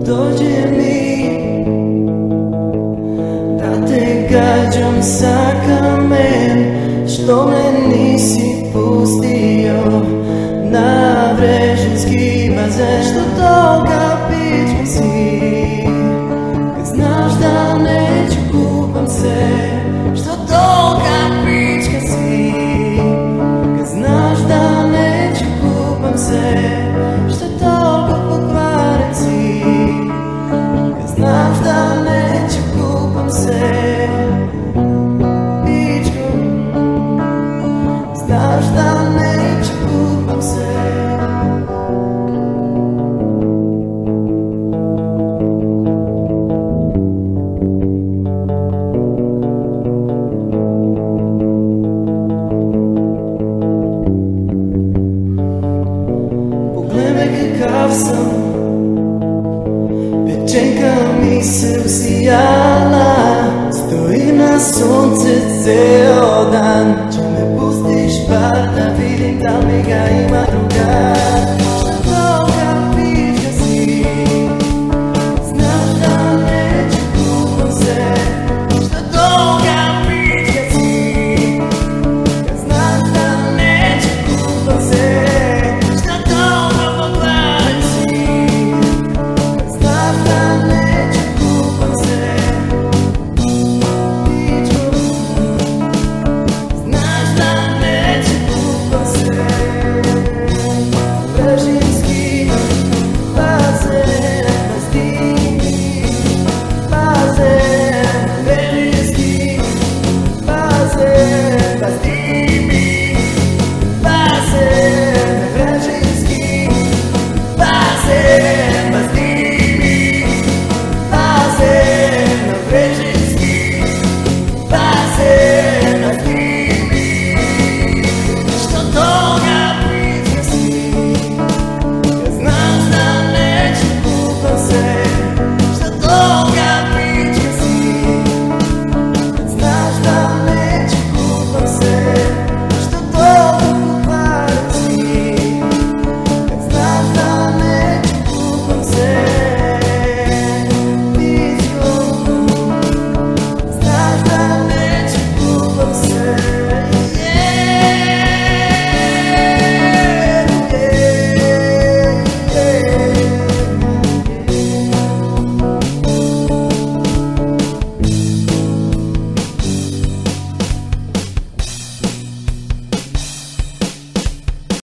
dođe mi da te gađam sa kamen, što me nisi pustio na Brežinski bazen. Što toga pička si, kad znaš da neću, kupam se. Što toga pička si, kad znaš da neću, kupam se. Što toliko pokvaren si, kad znaš da neću, kupam se. Pičko, znaš da neću, kupam se. Kakav sam, pečenka mi se usijala, stoji na sunce ceo dan. Če me pustiš par da vidim da mi ga ima druga.